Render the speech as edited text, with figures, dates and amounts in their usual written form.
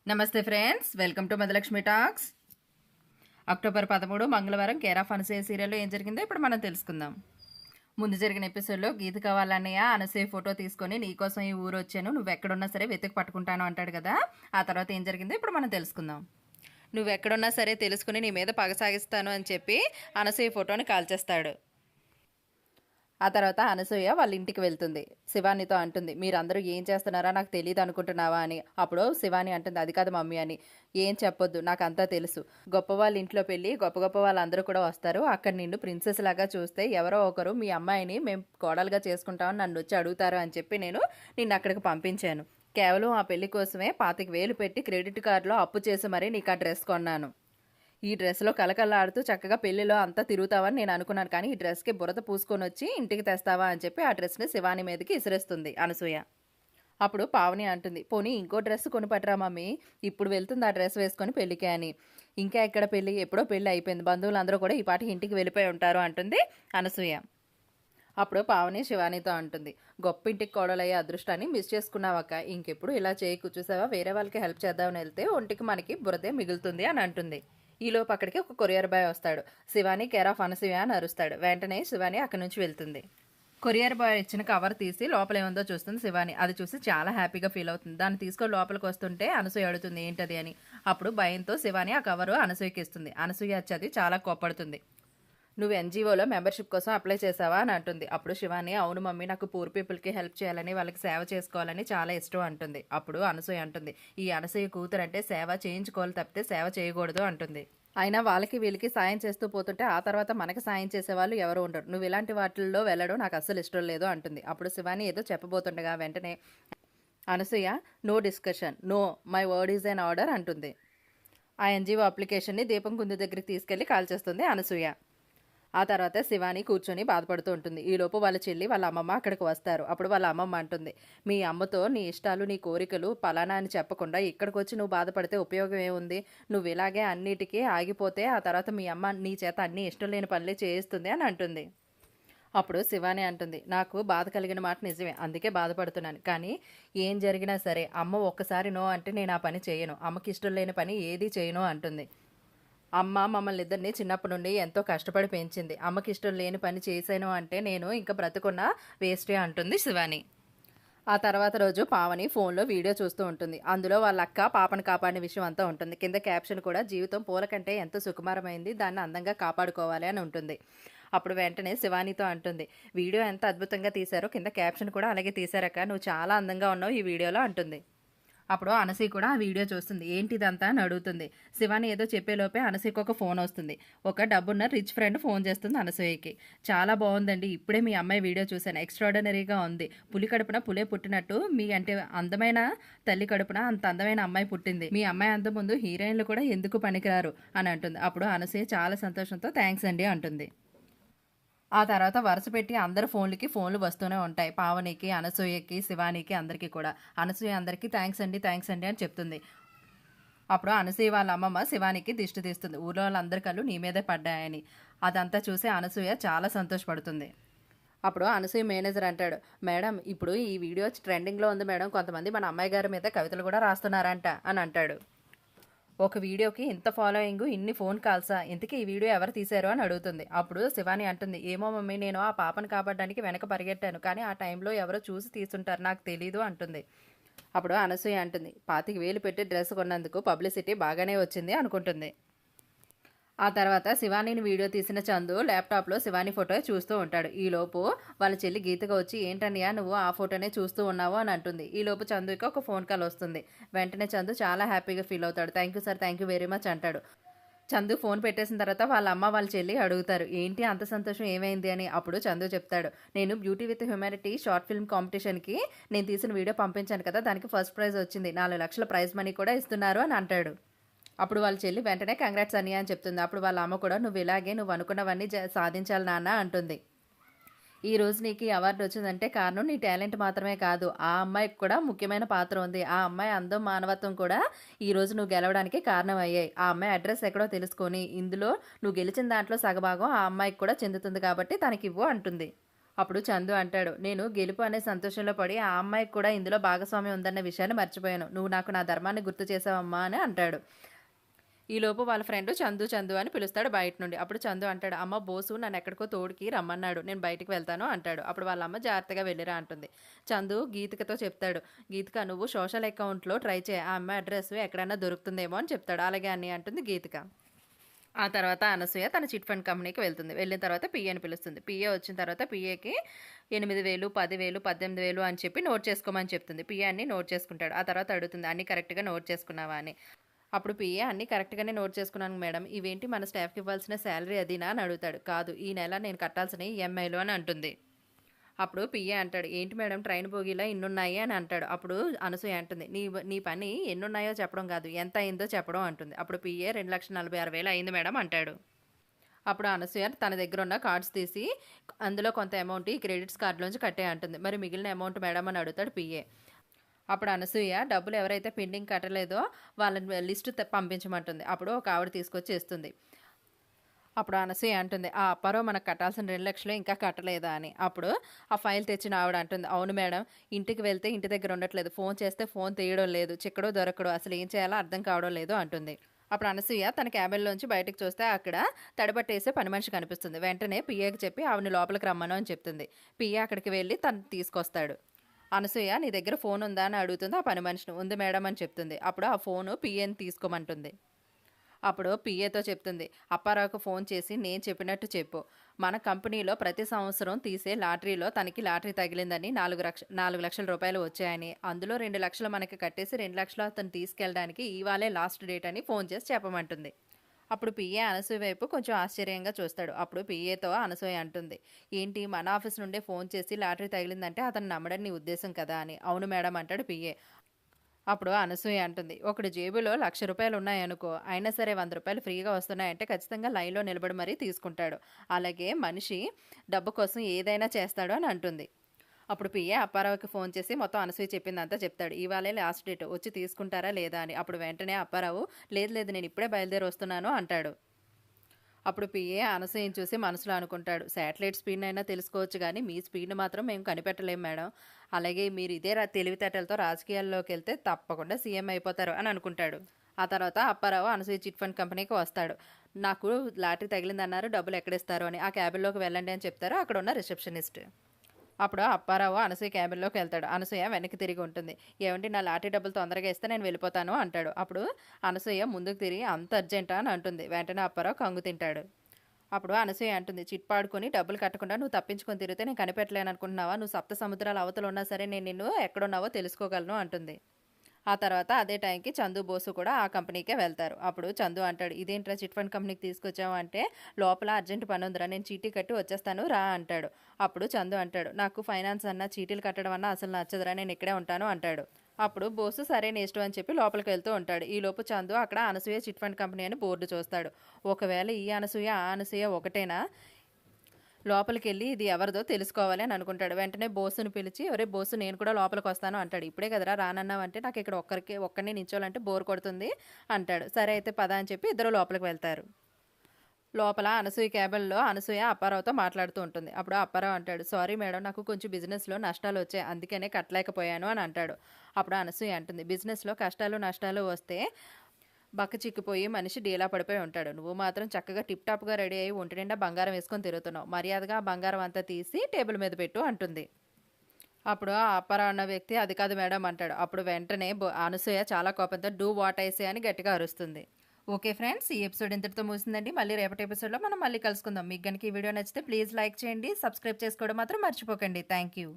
నమస్తే friends, welcome to Madhulakshmi talks. October 13 మంగళవారం care of Anasuya సీరియల్లో ఏం జరిగిందో ఇప్పుడు మనం తెలుసుకుందాం. ముందు జరిగిన ఎపిసోడ్లో గీత కావాలన్నయ్య అనసూయ ఫోటో తీసుకొని నీకోసం ఈ ఊరు వచ్చాను, నువ్వు ఎక్కడున్నా సరే వెతికి పట్టుకుంటాను అంటాడు కదా. ఆ తర్వాత ఏం జరిగిందో ఇప్పుడు మనం తెలుసుకుందాం. నువ్వు ఎక్కడున్నా సరే తెలుసుకుని నీ మీద పగ సాగిస్తాను అని చెప్పి అనసూయ ఫోటోని కాల్చేస్తాడు. ఆ తర్వాత అనసూయ వాళ్ళ ఇంటికి వెళ్తుంది. శివానితో అంటుంది, మీరందరూ ఏం చేస్తున్నారా నాకు తెలియదు అనుకుంటున్నావా అని. అప్పుడు శివాని అంటుంది, అది కాదు మమ్మీ అని. ఏం చెప్పొద్దు, నాకు అంతా తెలుసు. గొప్ప వాళ్ళ ఇంట్లో పెళ్ళి గొప్ప గొప్ప వాళ్ళందరూ కూడా వస్తారు. అక్కడ నిన్ను ప్రిన్సెస్ లాగా చూస్తే ఎవరో ఒకరు మీ అమ్మాయిని మేము కోడలుగా చేసుకుంటామని నన్ను వచ్చి అడుగుతారు అని చెప్పి నేను నిన్ను అక్కడికి పంపించాను. కేవలం ఆ పెళ్లి కోసమే 25,000 పెట్టి క్రెడిట్ కార్డులో అప్పు చేసి మరీ నీకు ఆ డ్రెస్ కొన్నాను. ఈ డ్రెస్లో కలకల్లాడుతూ చక్కగా పెళ్లిలో అంతా తిరుగుతావని నేను అనుకున్నాను, కానీ ఈ డ్రెస్కి బురద పూసుకొని వచ్చి ఇంటికి తెస్తావా అని చెప్పి ఆ డ్రెస్ని శివాని మీదకి ఇసిరేస్తుంది అనసూయ. అప్పుడు పావని అంటుంది, పోనీ ఇంకో డ్రెస్ కొనిపట్టరా మమ్మీ, ఇప్పుడు వెళ్తుంది ఆ డ్రెస్ వేసుకొని పెళ్లికి అని. ఇంకా ఎక్కడ పెళ్ళి, ఎప్పుడో పెళ్ళి అయిపోయింది, బంధువులందరూ కూడా ఈ పాటికి ఇంటికి వెళ్ళిపోయి ఉంటారు అంటుంది అనసూయ. అప్పుడు పావని శివానితో అంటుంది, గొప్ప ఇంటికి కోడలయ్యే అదృష్టాన్ని మిస్ చేసుకున్నావక్క, ఇంకెప్పుడు ఇలా చేయకు, చూసావా వేరే వాళ్ళకి హెల్ప్ చేద్దామని వెళ్తే ఒంటికి మనకి బురదే మిగులుతుంది అని అంటుంది. ఈలోపు అక్కడికి ఒక కొరియర్ బాయ్ వస్తాడు. శివాని కేర్ ఆఫ్ అనసూయ అని అరుస్తాడు. వెంటనే శివాని అక్కడి నుంచి వెళ్తుంది. కొరియర్ బాయ్ ఇచ్చిన కవర్ తీసి లోపల ఏముందో చూస్తుంది శివాని. అది చూసి చాలా హ్యాపీగా ఫీల్ అవుతుంది. దాన్ని తీసుకొని లోపలికి వస్తుంటే అనసూయ అడుగుతుంది ఏంటది అని. అప్పుడు భయంతో శివాని ఆ కవరు అనసూయకి ఇస్తుంది. అనసూయ చదివి చాలా కోప్పడుతుంది. నువ్వు ఎన్జిఓలో మెంబర్షిప్ కోసం అప్లై చేసావా అని అంటుంది. అప్పుడు శివాని, అవును మమ్మీ, నాకు పూర్ పీపుల్కి హెల్ప్ చేయాలని, వాళ్ళకి సేవ చేసుకోవాలని చాలా ఇష్టం అంటుంది. అప్పుడు అనసూయ అంటుంది, ఈ అనసూయ కూతురు అంటే సేవ చేయించుకోవాలి తప్పితే సేవ చేయకూడదు అంటుంది. అయినా వాళ్ళకి వీళ్ళకి సాయం చేస్తూ పోతుంటే ఆ తర్వాత మనకి సాయం చేసేవాళ్ళు ఎవరు ఉండరు, నువ్వు ఇలాంటి వాటిల్లో వెళ్ళడం నాకు అస్సలు ఇష్టం లేదు అంటుంది. అప్పుడు శివాని ఏదో చెప్పబోతుండగా వెంటనే Anasuya, no discussion, no, my word is an order అంటుంది. ఆ ఎన్జిఓ అప్లికేషన్ని దీపం కుందు దగ్గరికి తీసుకెళ్లి కాల్చేస్తుంది అనసూయ. ఆ తర్వాత శివాని కూర్చొని బాధపడుతూ ఉంటుంది. ఈలోపు వాళ్ళ చెల్లి వాళ్ళ అమ్మమ్మ అక్కడికి వస్తారు. అప్పుడు వాళ్ళ అమ్మమ్మ అంటుంది, మీ అమ్మతో నీ ఇష్టాలు నీ కోరికలు పలానా అని చెప్పకుండా ఇక్కడికి వచ్చి నువ్వు బాధపడితే ఉపయోగం ఏముంది, నువ్వు ఇలాగే అన్నిటికీ ఆగిపోతే ఆ తర్వాత మీ అమ్మ నీ చేత అన్ని ఇష్టం లేని పనులే చేయిస్తుంది అని అంటుంది. అప్పుడు శివాని అంటుంది, నాకు బాధ కలిగిన మాట నిజమే, అందుకే బాధపడుతున్నాను, కానీ ఏం జరిగినా సరే అమ్మ ఒక్కసారి నో అంటే నేను ఆ పని చేయను, అమ్మకి ఇష్టం లేని పని ఏదీ చేయను అంటుంది. అమ్మ మమ్మల్ని ఇద్దరిని చిన్నప్పటి నుండి ఎంతో కష్టపడి పెంచింది, అమ్మకి ఇష్టం లేని పని చేశాను అంటే నేను ఇంకా బ్రతుకున్న వేస్టే అంటుంది శివాని. ఆ తర్వాత రోజు పావని ఫోన్లో వీడియో చూస్తూ ఉంటుంది. అందులో వాళ్ళ అక్క పాపను కాపాడిన విషయం అంతా ఉంటుంది. కింద క్యాప్షన్ కూడా, జీవితం పూల కంటే ఎంతో సుకుమారమైంది, దాన్ని అందంగా కాపాడుకోవాలి అని ఉంటుంది. అప్పుడు వెంటనే శివానితో అంటుంది, వీడియో ఎంత అద్భుతంగా తీశారో కింద క్యాప్షన్ కూడా అలాగే తీశారక్క, నువ్వు చాలా అందంగా ఉన్నావు ఈ వీడియోలో అంటుంది. అప్పుడు అనసూయ కూడా ఆ వీడియో చూస్తుంది. ఏంటిదంతా అని అడుగుతుంది. శివాని ఏదో చెప్పేలోపే అనసూయకు ఒక ఫోన్ వస్తుంది. ఒక డబ్బున్న రిచ్ ఫ్రెండ్ ఫోన్ చేస్తుంది అనసూయకి. చాలా బాగుందండి, ఇప్పుడే మీ అమ్మాయి వీడియో చూశాను, ఎక్స్ట్రాడనరీగా ఉంది, పులి కడుపున పులే పుట్టినట్టు మీ అంటే అందమైన తల్లి కడుపున అంత అందమైన అమ్మాయి పుట్టింది, మీ అమ్మాయి అంత ముందు హీరోయిన్లు కూడా ఎందుకు పనికిరారు అని అంటుంది. అప్పుడు అనసూయ చాలా సంతోషంతో థ్యాంక్స్ అండి అంటుంది. ఆ తర్వాత వరుస పెట్టి అందరు ఫోన్లు వస్తూనే ఉంటాయి. పావనికి, అనసూయకి, శివానికి, అందరికీ కూడా. అనసూయ అందరికీ థ్యాంక్స్ అండి అని చెప్తుంది. అప్పుడు అనసూయ వాళ్ళ అమ్మమ్మ శివానికి దిష్టి తీస్తుంది. ఊళ్ళో వాళ్ళందరి కళ్ళు నీ మీదే పడ్డాయని. అదంతా చూసి అనసూయ చాలా సంతోషపడుతుంది. అప్పుడు అనసూయ మేనేజర్ అంటాడు, మేడం ఇప్పుడు ఈ వీడియో ట్రెండింగ్లో ఉంది మేడం, కొంతమంది మన అమ్మాయి గారి మీద కవితలు కూడా రాస్తున్నారంట అని అంటాడు. ఒక వీడియోకి ఇంత ఫాలోయింగ్, ఇన్ని ఫోన్ కాల్సా, ఇంతకీ ఈ వీడియో ఎవరు తీశారు అని అడుగుతుంది. అప్పుడు శివాని అంటుంది, ఏమో మమ్మీ, నేను ఆ పాపను కాపాడడానికి వెనక పరిగెట్టాను, కానీ ఆ టైంలో ఎవరో చూసి తీసుంటారు, నాకు తెలీదు అంటుంది. అప్పుడు అనసూయ అంటుంది, 25,000 పెట్టి డ్రెస్ కొన్నందుకు పబ్లిసిటీ బాగానే వచ్చింది అనుకుంటుంది. ఆ తర్వాత శివానీని వీడియో తీసిన చందు ల్యాప్టాప్లో శివాని ఫోటో చూస్తూ ఉంటాడు. ఈలోపు వాళ్ళ చెల్లి గీతగా వచ్చి, ఏంటన్నయ్య నువ్వు ఆ ఫోటోనే చూస్తూ ఉన్నావు అని అంటుంది. ఈలోపు చందుకి ఒక ఫోన్ కాల్ వస్తుంది. వెంటనే చందు చాలా హ్యాపీగా ఫీల్ అవుతాడు. Thank you sir, thank you very much అంటాడు. చందు ఫోన్ పెట్టేసిన తర్వాత వాళ్ళ అమ్మ వాళ్ళ చెల్లి అడుగుతారు, ఏంటి అంత సంతోషం ఏమైంది అని. అప్పుడు చందు చెప్తాడు, నేను beauty with humanity short film కాంపిటీషన్కి నేను తీసిన వీడియో పంపించాను కదా, దానికి ఫస్ట్ ప్రైజ్ వచ్చింది, 4 లక్షల ప్రైజ్ మనీ కూడా ఇస్తున్నారు అని అంటాడు. అప్పుడు వాళ్ళ చెల్లి వెంటనే కంగ్రాట్స్ అన్నయ్య అని చెప్తుంది. అప్పుడు వాళ్ళ అమ్మ కూడా, నువ్వు అనుకున్నవన్నీ సాధించాలి నాన్న అంటుంది. ఈ రోజు నీకు ఈ అవార్డు వచ్చిందంటే కారణం నీ టాలెంట్ మాత్రమే కాదు, ఆ అమ్మాయికి కూడా ముఖ్యమైన పాత్ర ఉంది, ఆ అమ్మాయి అందం మానవత్వం కూడా ఈ రోజు నువ్వు గెలవడానికి కారణం అయ్యాయి. ఆ అమ్మాయి అడ్రస్ ఎక్కడో తెలుసుకొని ఇందులో నువ్వు గెలిచిన దాంట్లో సగభాగం ఆ అమ్మాయికి కూడా చెందుతుంది కాబట్టి తనకి ఇవ్వు అంటుంది. అప్పుడు చందు అంటాడు, నేను గెలుపు అనే సంతోషంలో పడి ఆ అమ్మాయికి కూడా ఇందులో భాగస్వామ్యం ఉందన్న విషయాన్ని మర్చిపోయాను. నువ్వు నాకు నా ధర్మాన్ని గుర్తు చేసావమ్మా అని అంటాడు. ఈలోపు వాళ్ళ ఫ్రెండ్ చందు చందు అని పిలుస్తాడు బయట నుండి. అప్పుడు చందు అంటాడు, అమ్మ బోసు నన్ను ఎక్కడికో తోడికి రమ్మన్నాడు, నేను బయటికి వెళ్తాను అంటాడు. అప్పుడు వాళ్ళ అమ్మ జాగ్రత్తగా వెళ్ళిరా అంటుంది. చందు గీతికతో చెప్తాడు, గీతిక నువ్వు సోషల్ అకౌంట్లో ట్రై చేయి, ఆ అమ్మాయి అడ్రస్ ఎక్కడైనా దొరుకుతుందేమో అని చెప్తాడు. అలాగే అని అంటుంది గీతిక. ఆ తర్వాత అనసూయ తన చిట్ ఫండ్ కంపెనీకి వెళ్తుంది. వెళ్ళిన తర్వాత పిఏని పిలుస్తుంది. పిఏ వచ్చిన తర్వాత పిఏకి 8,000, 10,000, 18,000 అని చెప్పి నోట్ చేసుకోమని చెప్తుంది. పిఏ అన్ని నోట్ చేసుకుంటాడు. ఆ తర్వాత అడుగుతుంది, అన్ని కరెక్ట్గా నోట్ చేసుకున్నావా అని. అప్పుడు పిఏ అన్ని కరెక్ట్గానే నోట్ చేసుకున్నాను మేడం, ఇవేంటి మన స్టాఫ్కి ఇవ్వాల్సిన శాలరీ అదినా అని అడుగుతాడు. కాదు, ఈ నెల నేను కట్టాల్సిన ఈఎంఐలు అని అంటుంది. అప్పుడు పిఏ అంటాడు, ఏంటి మేడం ట్రైన్ బోగీలో ఇన్నున్నాయి అని అంటాడు. అప్పుడు అనసూయ అంటుంది, నీ పని ఎన్నున్నాయో చెప్పడం కాదు, ఎంత అయిందో చెప్పడం అంటుంది. అప్పుడు పిఏ 2,46,000 అయింది మేడం అంటాడు. అప్పుడు అనసూయ తన దగ్గర ఉన్న కార్డ్స్ తీసి అందులో కొంత అమౌంట్ ఈ క్రెడిట్స్ కార్డులోంచి కట్టే అంటుంది. మరి మిగిలిన అమౌంట్ మేడం అని అడుగుతాడు పిఏ. అప్పుడు అనసూయ డబ్బులు ఎవరైతే పెండింగ్ కట్టలేదో వాళ్ళ లిస్టు పంపించమంటుంది. అప్పుడు ఒక ఆవిడ తీసుకొచ్చి ఇస్తుంది. అప్పుడు అనసూయ అంటుంది, ఆ అప్పారావు మనకు కట్టాల్సిన 2 లక్షలు ఇంకా కట్టలేదా అని. అప్పుడు ఆ ఫైల్ తెచ్చిన ఆవిడ అంటుంది, అవును మేడం, ఇంటికి వెళ్తే ఇంటి దగ్గర ఉండట్లేదు, ఫోన్ చేస్తే ఫోన్ తీయడం లేదు, చిక్కడో దొరకడో, అసలు ఏం చేయాలో అర్థం కావడం లేదు అంటుంది. అప్పుడు అనసూయ తన క్యాబిన్లోంచి బయటకు చూస్తే అక్కడ తడిబట్టేసే పని మనిషి కనిపిస్తుంది. వెంటనే పిఏకి చెప్పి ఆవిడని లోపలికి రమ్మను అని చెప్తుంది. పిఏ అక్కడికి వెళ్ళి తను తీసుకొస్తాడు. అనసూయ నీ దగ్గర ఫోన్ ఉందా అని అడుగుతుంది ఆ పని మనిషిని. ఉంది మేడం అని చెప్తుంది. అప్పుడు ఆ ఫోను పిఏని తీసుకోమంటుంది. అప్పుడు పిఏతో చెప్తుంది, అప్పారావుకు ఫోన్ చేసి నేను చెప్పినట్టు చెప్పు, మన కంపెనీలో ప్రతి సంవత్సరం తీసే లాటరీలో తనకి లాటరీ తగిలిందని 4 లక్షల రూపాయలు వచ్చాయని, అందులో 2 లక్షలు మనకి కట్టేసి 2 లక్షలు అతను తీసుకెళ్ళడానికి ఇవాళే లాస్ట్ డేట్ అని ఫోన్ చేసి చెప్పమంటుంది. అప్పుడు పిఏ అనసూయ వైపు కొంచెం ఆశ్చర్యంగా చూస్తాడు. అప్పుడు పిఏతో అనసూయ అంటుంది, ఏంటి మన ఆఫీస్ నుండే ఫోన్ చేసి లాటరీ తగిలిందంటే అతను నమ్మడని నీ ఉద్దేశం కదా అని. అవును మేడం అంటాడు పిఏ. అప్పుడు అనసూయ అంటుంది, ఒకటి జేబులో 1,00,000 రూపాయలు ఉన్నాయనుకో, అయినా సరే 100 రూపాయలు ఫ్రీగా వస్తున్నాయంటే ఖచ్చితంగా లైన్లో నిలబడి మరీ తీసుకుంటాడు. అలాగే మనిషి డబ్బు కోసం ఏదైనా చేస్తాడు అని అంటుంది. అప్పుడు పిఏ అప్పారావుకి ఫోన్ చేసి మొత్తం అనసూయ చెప్పిందంతా చెప్తాడు. ఇవాళే లాస్ట్ డేట్, వచ్చి తీసుకుంటారా లేదా అని. అప్పుడు వెంటనే అప్పారావు, లేదు లేదు నేను ఇప్పుడే బయలుదేరి వస్తున్నాను అంటాడు. అప్పుడు పిఏ అనసూయని చూసి మనసులో అనుకుంటాడు, శాటిలైట్ స్పీడ్ అయినా తెలుసుకోవచ్చు కానీ మీ స్పీడ్ని మాత్రం మేము కనిపెట్టలేము మేడం. అలాగే మీరు ఇదే తెలివితేటలతో రాజకీయాల్లోకి వెళ్తే తప్పకుండా సీఎం అయిపోతారు అని అనుకుంటాడు. ఆ తర్వాత అప్పారావు అనసూయ చిట్ ఫండ్ కంపెనీకి వస్తాడు. నాకు లాటరీ తగిలిందన్నారు, డబ్బులు ఎక్కడిస్తారు అని. ఆ క్యాబిన్లోకి వెళ్ళండి అని చెప్తారు అక్కడ ఉన్న రిసెప్షనిస్ట్. అప్పుడు అప్పారావు అనసూయ క్యాబిన్లోకి వెళ్తాడు. అనసూయ వెనక్కి తిరిగి ఉంటుంది. ఏమంటే నా లాటరీ డబ్బులు తొందరగా ఇస్తే నేను వెళ్ళిపోతాను అంటాడు. అప్పుడు అనసూయ ముందుకు తిరిగి అంత అర్జెంటా అని అంటుంది. వెంటనే అప్పారావు కంగు తింటాడు. అప్పుడు అనసూయ అంటుంది, చిట్పాడుకొని డబ్బులు కట్టకుండా నువ్వు తప్పించుకొని తిరిగితే నేను కనిపెట్టలేను అనుకుంటున్నావా? నువ్వు 7 సముద్రాల అవతల ఉన్నా సరే నేను నిన్ను ఎక్కడున్నావో తెలుసుకోగలను అంటుంది. ఆ తర్వాత అదే టైంకి చందు బోసు కూడా ఆ కంపెనీకే వెళ్తారు. అప్పుడు చందు అంటాడు, ఇదేంట్రా చిట్ ఫండ్ కంపెనీకి తీసుకొచ్చావు అంటే, లోపల అర్జెంట్ పని ఉందిరా, నేను చీటీ కట్టి వచ్చేస్తాను రా అంటాడు. అప్పుడు చందు అంటాడు, నాకు ఫైనాన్స్ అన్నా చీటీలు కట్టడం అన్నా అసలు నచ్చదురా, నేను ఇక్కడే ఉంటాను అంటాడు. అప్పుడు బోసు సరే నీ ఇష్టం అని చెప్పి లోపలికి వెళ్తూ ఉంటాడు. ఈలోపు చందు అక్కడ అనసూయ చిట్ ఫండ్ కంపెనీ అని బోర్డు చూస్తాడు. ఒకవేళ ఈ అనసూయ ఆ అనసూయ ఒకటేనా, లోపలికి వెళ్ళి ఇది ఎవరిదో తెలుసుకోవాలి అని అనుకుంటాడు. వెంటనే బోసును పిలిచి, ఒరే బోసు నేను కూడా లోపలికి వస్తాను అంటాడు. ఇప్పుడే కదరా రానన్నావంటే, నాకు ఇక్కడ ఒక్కరిని నించోవాలంటే బోర్ కొడుతుంది అంటాడు. సరే అయితే పద అని చెప్పి ఇద్దరు లోపలికి వెళ్తారు. లోపల అనసూయ క్యాబిన్లో అనసూయ అప్పారావుతో మాట్లాడుతూ ఉంటుంది. అప్పుడు అప్పారావు అంటాడు, సారీ మేడం, నాకు కొంచెం బిజినెస్లో నష్టాలు వచ్చాయి, అందుకనే కట్టలేకపోయాను అని అంటాడు. అప్పుడు అనసూయ అంటుంది, బిజినెస్లో కష్టాలు నష్టాలు వస్తే బక్క చిక్కిపోయి మనిషి డీలా పడిపోయి ఉంటాడు. నువ్వు మాత్రం చక్కగా టిప్ టాప్గా రెడీ అయ్యి ఒంటి నిండా బంగారం వేసుకొని తిరుగుతున్నావు. మర్యాదగా ఆ బంగారం అంతా తీసి టేబుల్ మీద పెట్టు అంటుంది. అప్పుడు ఆ అప్పారావు అన్న వ్యక్తి, అది కాదు మేడం అంటాడు. అప్పుడు వెంటనే అనసూయ చాలా కోపంతో డూ వాట్ ఐసే అని గట్టిగా అరుస్తుంది. ఓకే ఫ్రెండ్స్, ఈ ఎపిసోడ్ ఇంతటితో ముగిసిందండి. మళ్ళీ రేపటి ఎపిసోడ్లో మనం మళ్ళీ కలుసుకుందాం. మీకు కనుక ఈ వీడియో నచ్చితే ప్లీజ్ లైక్ చేయండి, సబ్స్క్రైబ్ చేసుకోవడం మాత్రం మర్చిపోకండి. Thank you.